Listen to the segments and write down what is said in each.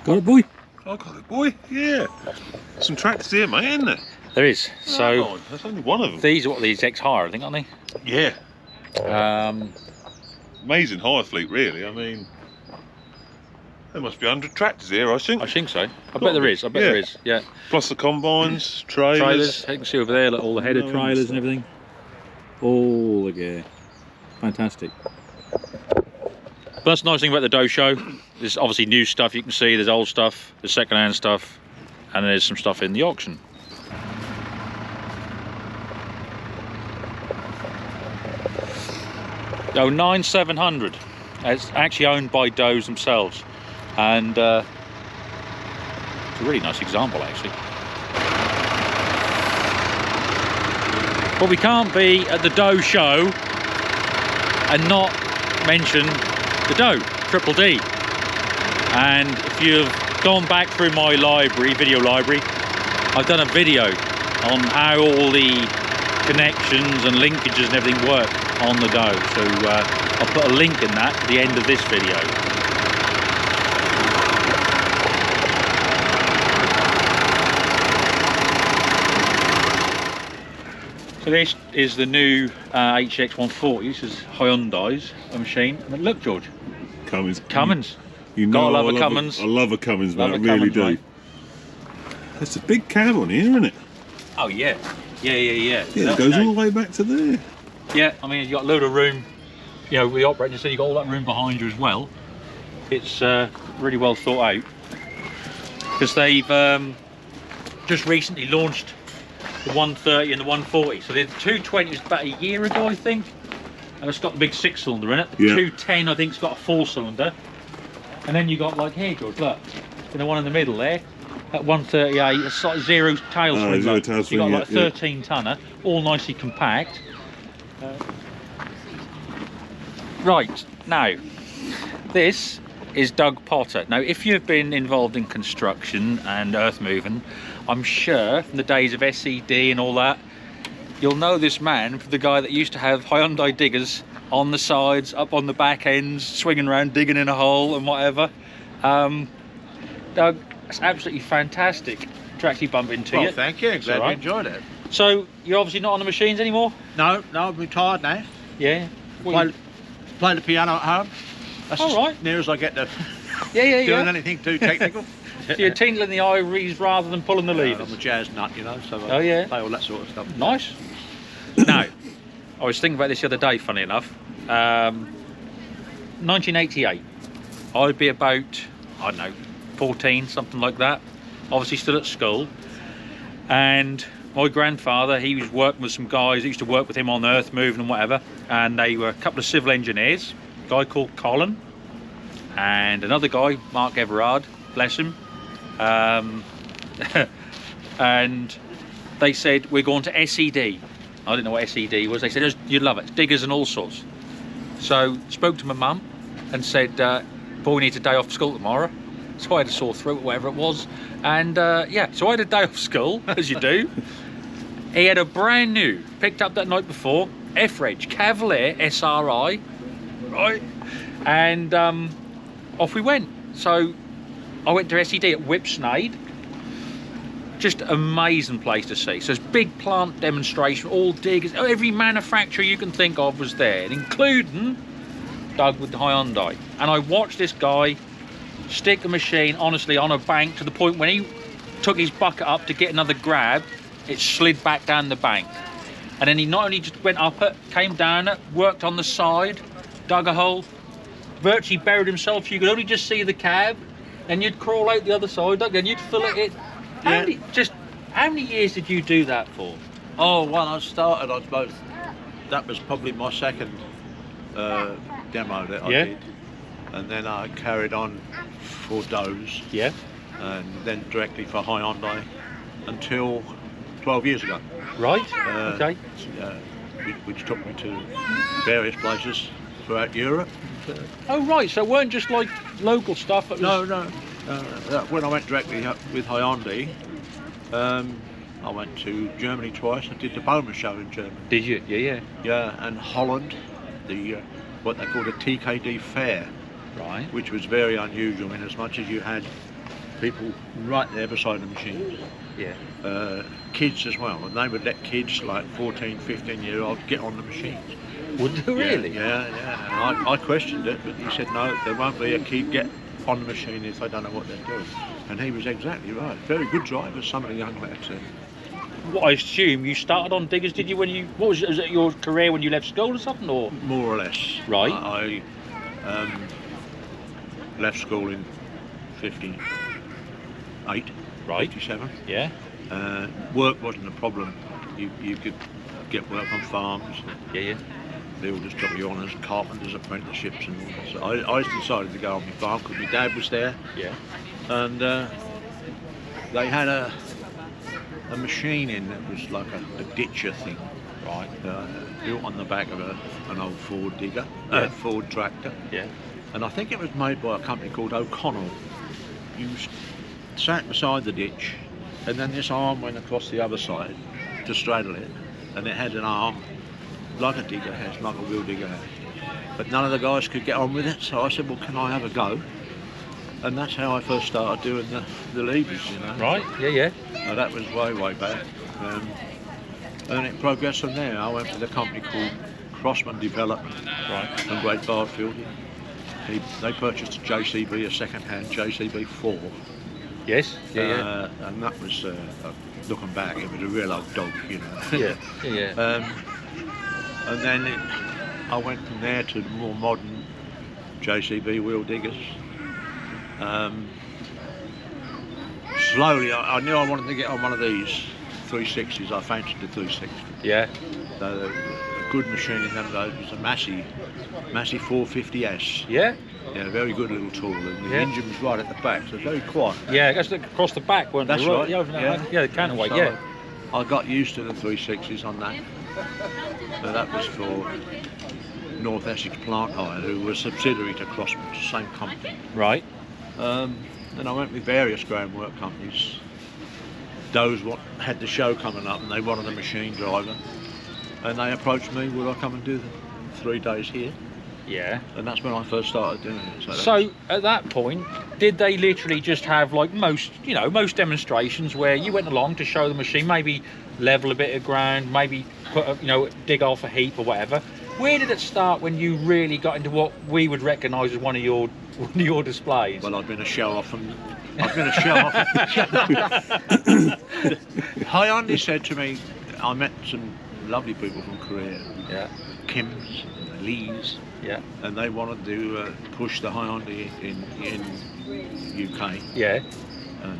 Got it, boy? I got it, boy. Yeah. Some tractors here, mate, isn't there? There is. So No, that's only one of them. these are what these ex-hire, I think, aren't they? Yeah. Um, Amazing hire fleet, really. I mean, there must be 100 tractors here, I think. I think so. I bet there is. I bet there is. Yeah. Plus the combines, trailers. Trailers. You can see over there, like, all the header trailers and everything. All the gear. Fantastic. But that's the nice thing about the Doe Show. There's obviously new stuff you can see. There's old stuff. There's second-hand stuff, and there's some stuff in the auction. Oh, 9700. It's actually owned by Does themselves, and it's a really nice example, actually. But we can't be at the Doe Show and not mention the Doe Triple D. And if you've gone back through my library, video library, I've done a video on how all the connections and linkages and everything work on the Doe, so I'll put a link in that at the end of this video. So this is the new HX140. This is Hyundai's machine. I mean, look, George. Cummins. You know, gotta love a Cummins. I love a Cummins, man. I really Cummins, do. mate. There's a big cab on here, isn't it? Oh yeah. Yeah. Yeah, it goes all the way back to there. Yeah, I mean, you've got a load of room, you know, with the operating, so you've got all that room behind you as well. It's really well thought out, because they've just recently launched the 130 and the 140. So the 220 was about a year ago, I think, and it's got the big 6-cylinder in it. The 210, I think, it's got a 4-cylinder. And then you got, like, here, George, look, and the one in the middle there, at 138, it's like zero tail swing. Zero tail swing, you got like a 13-tonner, all nicely compact. Right, now, this is Doug Potter. Now, if you've been involved in construction and earth moving, I'm sure from the days of SED and all that, you'll know this man, the guy that used to have Hyundai diggers on the sides, up on the back ends, swinging around, digging in a hole and whatever. Doug, it's absolutely fantastic to actually bump into you. Well, thank you. Glad you enjoyed it. So, you're obviously not on the machines anymore? No, I'm retired now. Yeah. Play the piano at home. That's all as right. near as I get to doing anything too technical. So you're tingling the ivories rather than pulling the levers? I'm a jazz nut, you know, so I play all that sort of stuff. Nice. Now, I was thinking about this the other day, funny enough. 1988. I'd be about, I don't know, 14, something like that. Obviously still at school. And my grandfather, he was working with some guys that used to work with him on earth moving and whatever. And they were a couple of civil engineers. A guy called Colin. And another guy, Mark Everard, bless him. And they said, we're going to SED. I didn't know what SED was. They said, you'd love it, it's diggers and all sorts. So spoke to my mum and said, boy, we need a day off school tomorrow. So I had a sore throat, whatever it was. And yeah, so I had a day off school, as you do. He had a brand new, picked up that night before, F-Reg Cavalier SRI, right? And off we went. So I went to SED at Whipsnade. Just amazing place to see. So it's big plant demonstration, all diggers, every manufacturer you can think of was there, including Doug with the Hyundai. And I watched this guy stick the machine, honestly, on a bank to the point when he took his bucket up to get another grab, it slid back down the bank. And then he not only just went up it, came down it, worked on the side, dug a hole, virtually buried himself. You could only just see the cab, and you'd crawl out the other side, Doug, and you'd fill it in. How many years did you do that for? Oh, well, I started, I suppose, that was probably my second demo that I did. And then I carried on for Doe's. Yeah. And then directly for Hyundai until 12 years ago. Right, okay. Which took me to various places throughout Europe. Oh, right, so it weren't just like local stuff? It was... No. When I went directly with Hyundai, I went to Germany twice. I did the Bowman show in Germany. Did you? Yeah. Yeah, and Holland, the what they call the TKD fair. Right. Which was very unusual, in as much as you had people right there beside the machines. Yeah. Kids as well, and they would let kids like 14, 15-year-olds get on the machines. Would they really? Yeah. And I questioned it, but he said no, there won't be a kid get on the machine if they don't know what they're doing. And he was exactly right. Very good drivers, some of the young lads. Well, I assume you started on diggers, did you? When you was it your career when you left school or something, or More or less. Right. I left school in 58, right? 57. Yeah. Work wasn't a problem. You could get work on farms. Yeah. They all just got you on as carpenters, apprenticeships and all that. So I decided to go on my farm because my dad was there. Yeah. And they had a machine in that was like a ditcher thing. Right. Built on the back of an old Ford digger, Ford tractor. Yeah. And I think it was made by a company called O'Connell. You sat beside the ditch, and then this arm went across the other side to straddle it, and it had an arm like a digger has, like a wheel digger has. But none of the guys could get on with it, so I said, well, can I have a go? And that's how I first started doing the levers, you know. Right. Yeah. Now, that was way back. And it progressed from there. I went with a company called Crossman Development, Right. from Great Barfield. They purchased a JCB, a second-hand JCB 4. Yes. Yeah. And that was, looking back, it was a real old dog, you know. Yeah. And then I went from there to the more modern JCB wheel diggers. Slowly, I knew I wanted to get on one of these 360s. I fancied the 360. Yeah. So a good machine in them days was a Massey 450S. Yeah. Yeah, very good little tool. And the Yeah. engine was right at the back, so very quiet. Yeah. That's across the back, weren't That's they? right. Yeah. The counterweight. So Yeah. I got used to the 360s on that. So that was for North Essex Plant Hire, who were a subsidiary to Crossman, same company. Right. Then I went with various groundwork companies. Doe's had the show coming up, and they wanted a machine driver. And they approached me, would I come and do the 3 days here? Yeah. And that's when I first started doing it. So at that point, did they literally just have like most demonstrations where you went along to show the machine, maybe level a bit of ground, maybe put dig off a heap or whatever? Where did it start when you really got into what we would recognise as one of your displays? Well, I've been a show off Hyundai said to me, I met some lovely people from Korea. Yeah. Kims, Lees. Yeah. And they wanted to push the Hyundai in UK. Yeah. And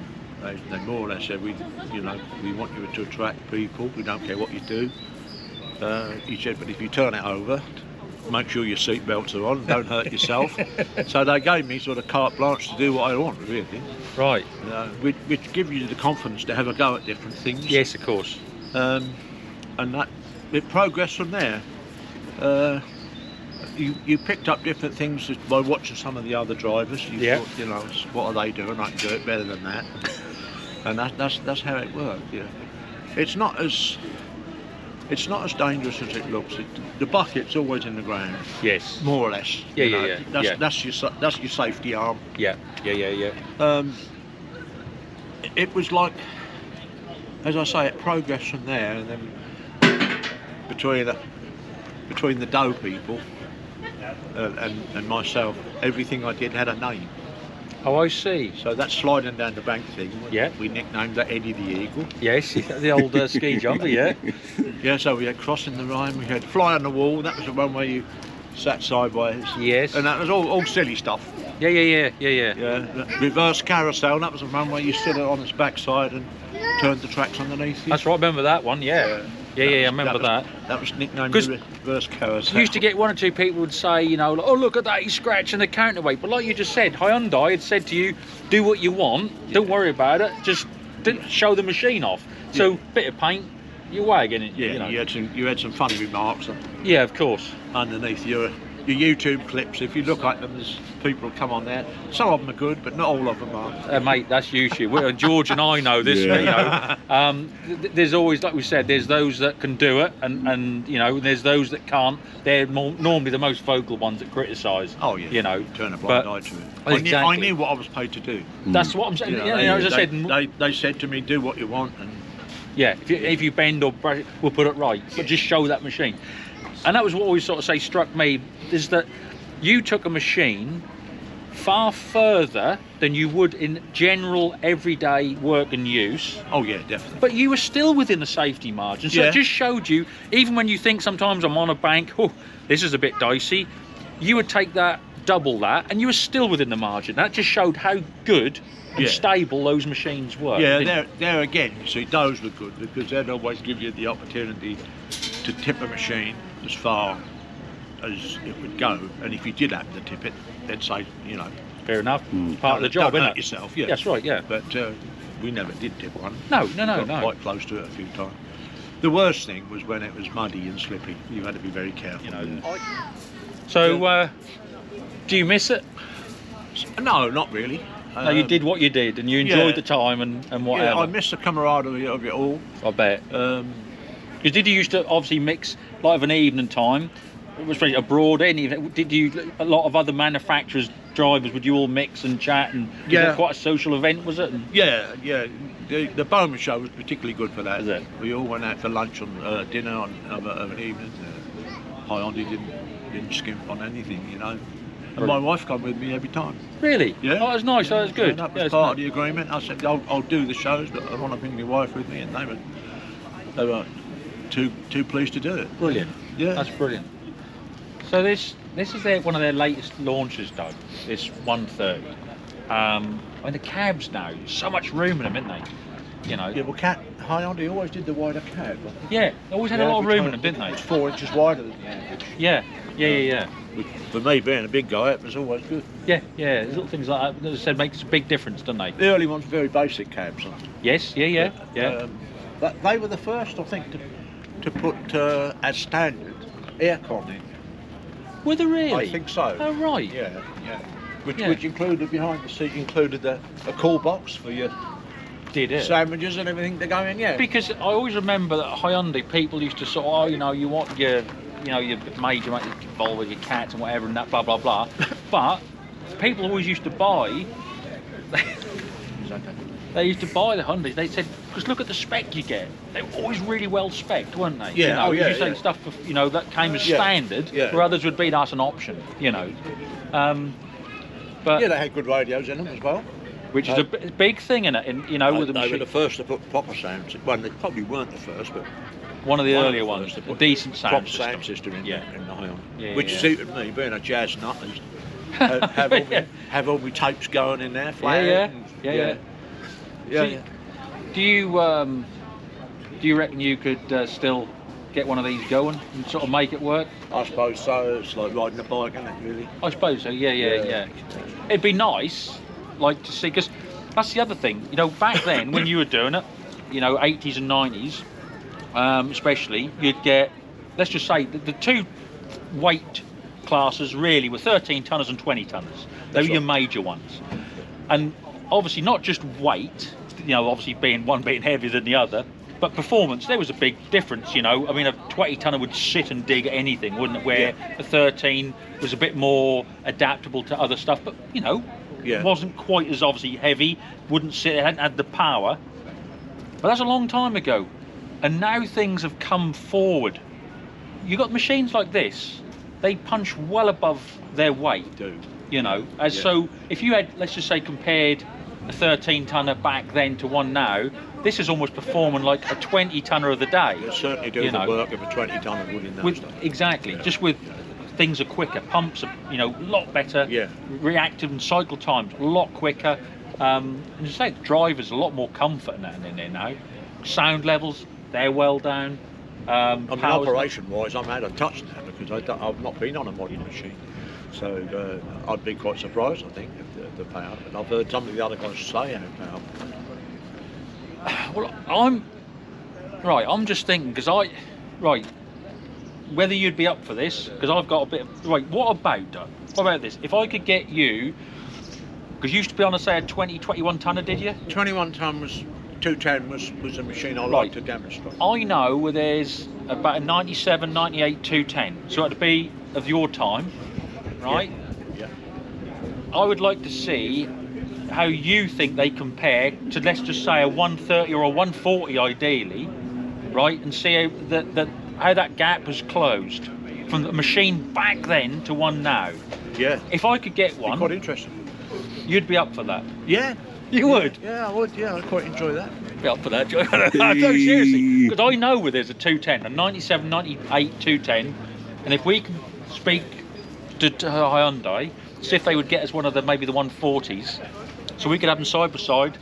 they more or less said, we want you to attract people. We don't care what you do. He said, but if you turn it over, make sure your seat belts are on, don't hurt yourself. So they gave me sort of carte blanche to do what I want, really. Right. Which gives you the confidence to have a go at different things. Yes, of course. And that it progressed from there. You picked up different things just by watching some of the other drivers. You thought, what are they doing? I can do it better than that. And that's how it worked. Yeah. It's not as dangerous as it looks. The bucket's always in the ground. Yes. More or less. Yeah. That's your safety arm. Yeah. It was like, as I say, it progressed from there, and then between the Doe people and myself, everything I did had a name. Oh, I see. So that sliding down the bank thing, yeah, we nicknamed that Eddie the Eagle. Yes, the old ski jumper, yeah. Yeah, so we had Crossing the Rhine, we had Fly on the Wall, that was the one where you sat sideways. Yes. And that was all silly stuff. Yeah. Reverse Carousel, that was the one where you stood on its backside and turned the tracks underneath you. That's right, I remember that one, yeah. Yeah, I remember that. That was nicknamed the Reverse Carousel. You used to get one or two people would say, oh, look at that, he's scratching the counterweight. But like you just said, Hyundai had said to you, do what you want, don't worry about it, just show the machine off. So, bit of paint, you're wagging it. Yeah, you had some funny remarks. Yeah, of course. Underneath, you're your YouTube clips, if you look at them, there's people come on there. Some of them are good, but not all of them are. Mate, that's YouTube. George and I know this. Yeah. You know, there's always, like we said, there's those that can do it, and you know, there's those that can't. They're normally the most vocal ones that criticise. Oh yeah. You know, turn a blind eye to it. Exactly. I knew what I was paid to do. That's what I'm saying. You know, You know, as I said, they said to me, do what you want, and yeah, if you bend or brush, we'll put it right, but just show that machine. And that was what always sort of struck me, is that you took a machine far further than you would in general everyday work and use. oh yeah, definitely. But you were still within the safety margin. So Yeah. it just showed you, even when you think sometimes I'm on a bank, oh, this is a bit dicey, you would take that, double that, and you were still within the margin. That just showed how good and Yeah. stable those machines were. Yeah, didn't it? there again, you see, those were good because they'd always give you the opportunity to tip a machine as far as it would go, and if you did happen to tip it, they'd say, you know, Fair enough. Part of the job, don't isn't hurt it? yourself. Yeah, That's right, yeah. But we never did tip one. No. Got quite close to it a few times. The worst thing was when it was muddy and slippy. You had to be very careful. You know. So, do you miss it? No, not really. No, you did what you did, and you enjoyed the time and whatever. Yeah, I miss the camaraderie of it all. I bet. Um, Because did you used to obviously mix like of an evening time? It was really abroad. Did you? A lot of other manufacturers, drivers, would you all mix and chat? And was Yeah. it quite a social event, was it? And, yeah. The Bowman show was particularly good for that. Is it? We all went out for lunch on dinner of an evening. Hyundai didn't skimp on anything, you know. And my wife came with me every time. really? Yeah. Oh, that was nice. That was good. And that was Yeah, it's part of nice. the agreement. I said I'll do the shows, but I want to bring my wife with me, and they were too pleased to do it. Brilliant. Yeah. That's brilliant. So this is one of their latest launches, Doug. This 130. I mean the cabs now, so much room in them, isn't they? You know. Yeah, well, Hyundai always did the wider cab. Yeah, they always had a lot of room in them, didn't they? It's 4 inches wider than the average. Yeah. Which, for me, being a big guy, it was always good. Yeah. Little things like that, as I said, makes a big difference, don't they? The early ones were very basic cabs. Yes, yeah. But they were the first, I think, to put as standard aircon in. Were they really? I think so. Oh, right. Yeah. Which Yeah. included, behind the seat, included a cool box for your Did it? sandwiches and everything to go in, yeah. Because I always remember that Hyundai people used to sort of, you want your major Volvo, your cats and whatever and that blah blah blah. But people always used to buy. They used to buy the Hyundais. They said, because look at the spec you get. They were always really well spec'd, weren't they? Yeah, You say stuff for, that came as standard, where others would be that's an option. But Yeah, they had good radios in them as well. which is a big thing in it. With the They were machine. the first to put proper sound. Well, they probably weren't the first, but One of the one of earlier the ones, first to a put decent sound proper system. sound system in, Yeah. in the Hyundai. Yeah, Which yeah. suited me, being a jazz nut. I used to have all my tapes going in there, Yeah. yeah. So, do you reckon you could still get one of these going and sort of make it work? I suppose so. It's like riding a bike, isn't it, really? I suppose so. Yeah. It'd be nice, like to see, because that's the other thing. Back then when you were doing it, 80s and 90s, especially, you'd get, let's just say, the two weight classes really were 13 tonners and 20 tonners. They were your major ones, and obviously not just weight. Obviously one being heavier than the other. But performance, there was a big difference, I mean, a 20 tonner would sit and dig at anything, wouldn't it? Where a 13 was a bit more adaptable to other stuff, but, wasn't quite as obviously heavy, wouldn't sit, it hadn't had the power. But that's a long time ago. And now things have come forward. You've got machines like this, they punch well above their weight. Do. So if you had, let's just say, compared a 13 tonner back then to one now, this is almost performing like a 20 tonner of the day. It certainly do the work of a 20 tonner would in those days. Exactly, just with things are quicker, pumps are a lot better, reactive and cycle times a lot quicker, and as I say, the driver's a lot more comfort in there now. Sound levels, they're well down. Operation wise, I'm out of touch now because I've not been on a modding machine, so I'd be quite surprised, I think, if the power. And I've heard some of the other guys say how powerful. Well, I'm just thinking, because whether you'd be up for this, because I've got a bit of... Right, what about, Doug? What about this? If I could get you... Because you used to be on, say, a 21 tonner, did you? 21 tonne was 210 was a machine I like to demonstrate. I know where there's about a 97, 98, 210. So it'd be of your time, right? Yeah. I would like to see how you think they compare to, let's just say, a 130 or a 140 ideally, right? And see how that gap has closed from the machine back then to one now. Yeah. If I could get one, quite interesting. You'd be up for that. Yeah. You would? Yeah, I would. Yeah, I'd quite enjoy that. Be up for that, Joe. No, seriously. Because I know where there's a 210, a 97, 98, 210, and if we can speak to Hyundai, see if they would get us one of the, maybe the 140s, so we could have them side by side,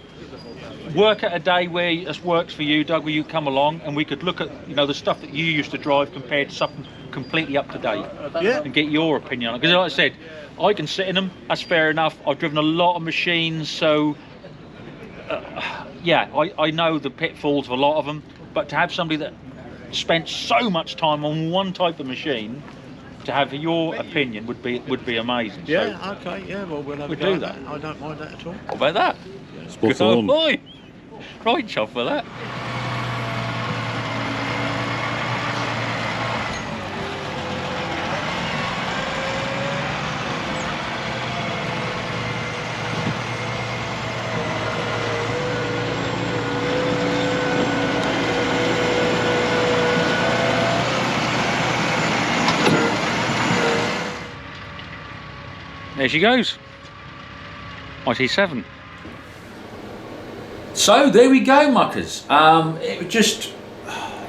work at a day where this works for you, Doug, where you come along, and we could look at, you know, the stuff that you used to drive compared to something completely up to date. Yeah. And get your opinion on it. Because like I said, I can sit in them, that's fair enough. I've driven a lot of machines, so yeah, I know the pitfalls of a lot of them, but to have somebody that spent so much time on one type of machine, to have your opinion would be amazing. Yeah, so, okay, yeah, well, we'll have we'll a go do at that. I don't mind that at all. What about that? Spot Good on. boy. Right, shot for that. There she goes. IT7. So there we go, muckers. It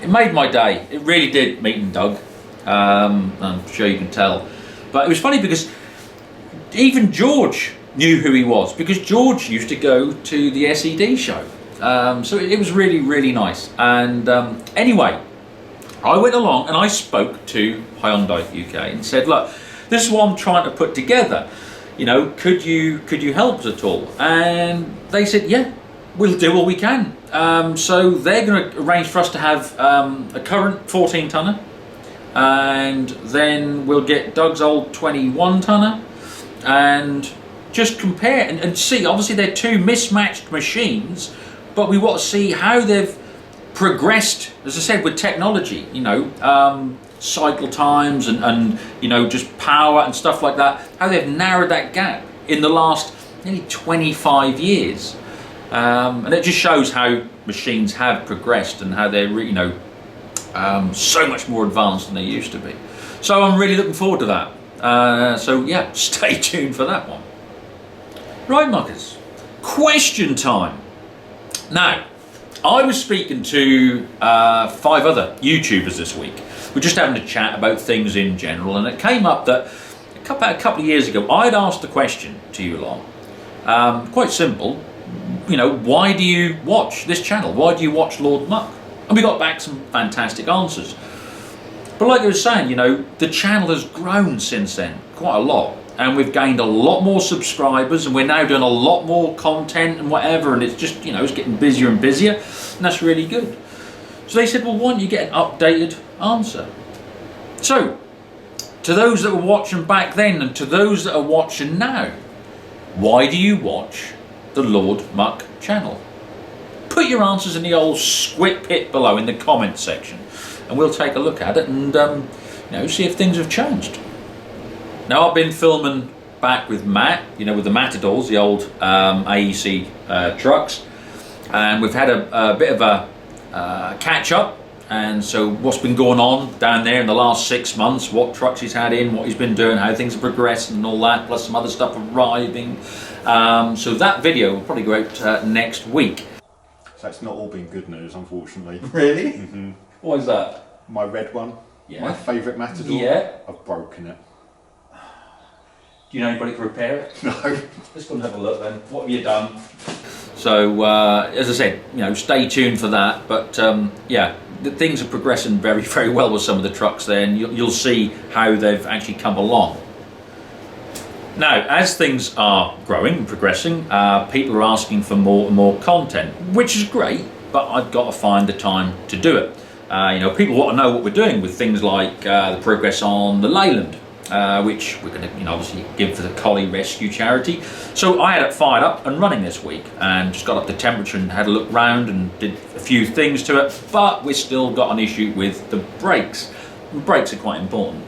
made my day. It really did, meeting Doug. I'm sure you can tell. But it was funny because even George knew who he was, because George used to go to the SED show. So it was really, really nice. And anyway, I went along and I spoke to Hyundai UK and said, look, this is what I'm trying to put together. You know, could you help us at all? And they said, yeah, we'll do what we can. So they're going to arrange for us to have a current 14 tonner, and then we'll get Doug's old 21 tonner and just compare and see. Obviously they're two mismatched machines, but we want to see how they've progressed, as I said, with technology, you know, cycle times and you know, just power and stuff like that, how they've narrowed that gap in the last nearly 25 years. And it just shows how machines have progressed and how they're, you know, so much more advanced than they used to be. So I'm really looking forward to that. So yeah, stay tuned for that one. Right, muckers, question time. Now, I was speaking to 5 other YouTubers this week. We're just having a chat about things in general, and it came up that about a couple of years ago, I'd asked a question to you lot. Quite simple. You know, why do you watch this channel? Why do you watch Lord Muck? And we got back some fantastic answers. But like I was saying, you know, the channel has grown since then, quite a lot. And we've gained a lot more subscribers, and we're now doing a lot more content and whatever, and it's just, you know, it's getting busier and busier, and that's really good. So they said, well, why don't you get an updated answer? So, to those that were watching back then and to those that are watching now, why do you watch the Lord Muck channel? Put your answers in the old squid pit below in the comment section, and we'll take a look at it and you know, see if things have changed. Now, I've been filming back with Matt, you know, with the Matadors, the old AEC trucks, and we've had a bit of a catch up. And so what's been going on down there in the last 6 months, what trucks he's had in, what he's been doing, how things are progressing and all that, plus some other stuff arriving. So that video will probably go out next week. So it's not all been good news, unfortunately. Really? Mm-hmm. What is that? My red one, Yeah. my favourite Matador, Yeah. I've broken it. Do you know anybody to repair it? No. Let's go and have a look then. What have you done? So, as I said, you know, stay tuned for that. But yeah, things are progressing very, very well with some of the trucks there, and you'll see how they've actually come along. Now, as things are growing and progressing, people are asking for more and more content, which is great, but I've got to find the time to do it. You know, people want to know what we're doing with things like the progress on the Leyland, which we're going to, you know, obviously give for the collie rescue charity. So I had it fired up and running this week, and just got up the temperature and had a look round and did a few things to it. But we've still got an issue with the brakes. The brakes are quite important.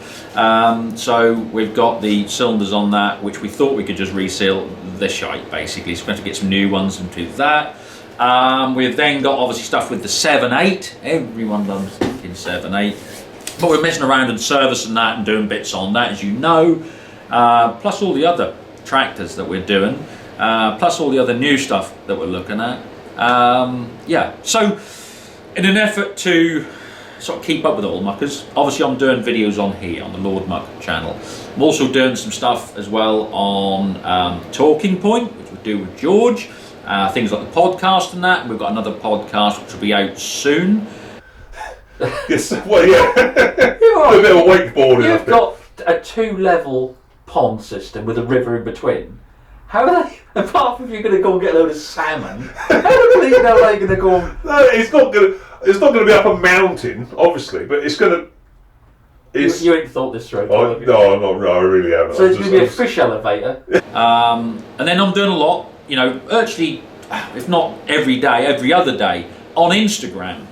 So we've got the cylinders on that, which we thought we could just reseal the shite basically. So we're going to get some new ones and do that. We've then got obviously stuff with the 7.8. Everyone loves fucking 7.8. But we're messing around and servicing that and doing bits on that, as you know. Plus all the other tractors that we're doing. Plus all the other new stuff that we're looking at. Yeah, so in an effort to sort of keep up with all muckers, obviously I'm doing videos on here on the Lord Muck channel. I'm also doing some stuff as well on Talking Point, which we'll do with George. Things like the podcast and that. We've got another podcast which will be out soon. Yes, well, yeah. A bit of wakeboarding. You've got a 2-level pond system with a river in between. How are they, apart from you're going to go and get a load of salmon, how do you know they're going to go and... No, it's not going to be up a mountain, obviously, but it's going to... You ain't thought this through. No, I really haven't. So it's going to be a fish elevator. And then I'm doing a lot, you know, virtually, if not every day, every other day, on Instagram.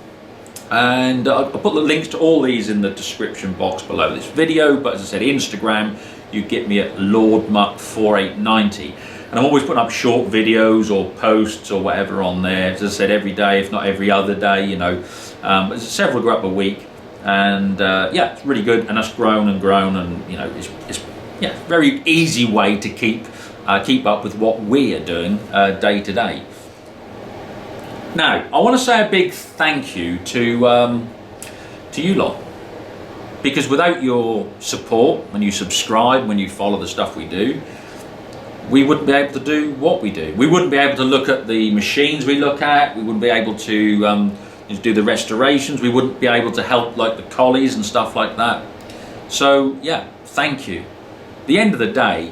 And I'll put the links to all these in the description box below this video. But as I said, Instagram, you get me at LordMuck4890. And I'm always putting up short videos or posts or whatever on there. As I said, every day, if not every other day, you know. Several go up a week. And yeah, it's really good. And that's grown and grown. And, you know, it's yeah, very easy way to keep up with what we are doing day to day. Now, I want to say a big thank you to you lot, because without your support, when you subscribe, when you follow the stuff we do, we wouldn't be able to do what we do. We wouldn't be able to look at the machines we look at. We wouldn't be able to do the restorations. We wouldn't be able to help like the collies and stuff like that. So yeah, thank you. At the end of the day,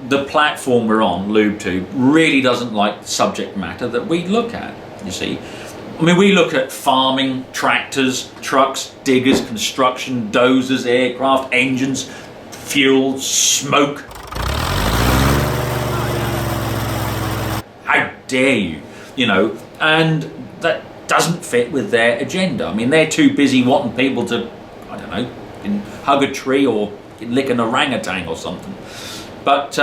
the platform we're on, LubeTube, really doesn't like the subject matter that we look at. You see, I mean, we look at farming, tractors, trucks, diggers, construction, dozers, aircraft, engines, fuel, smoke. How dare you, you know, and that doesn't fit with their agenda. I mean, they're too busy wanting people to, I don't know, hug a tree or lick an orangutan or something. But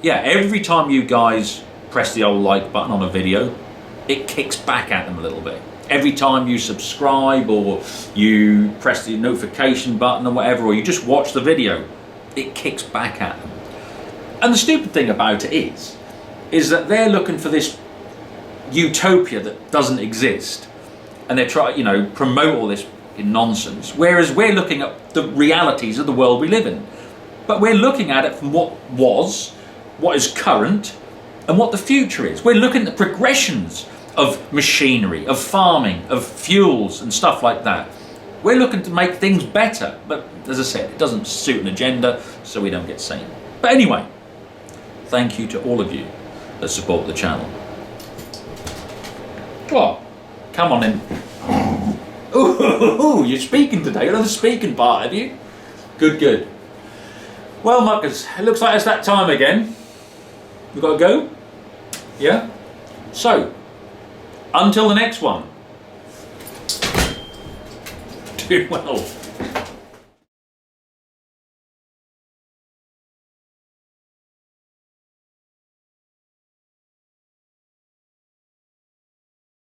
yeah, every time you guys press the old like button on a video, it kicks back at them a little bit. Every time you subscribe or you press the notification button or whatever, or you just watch the video, it kicks back at them. And the stupid thing about it is that they're looking for this utopia that doesn't exist, and they're trying, you know, promote all this nonsense, whereas we're looking at the realities of the world we live in. But we're looking at it from what was, what is current, and what the future is. We're looking at the progressions of machinery, of farming, of fuels and stuff like that. We're looking to make things better, but as I said, it doesn't suit an agenda, so we don't get seen. But anyway, thank you to all of you that support the channel. What? Come on in. Ooh, you're speaking today. You're on the speaking part, have you? Good, good. Well, muckers, it looks like it's that time again. We've got to go? Yeah? So, until the next one. Do well.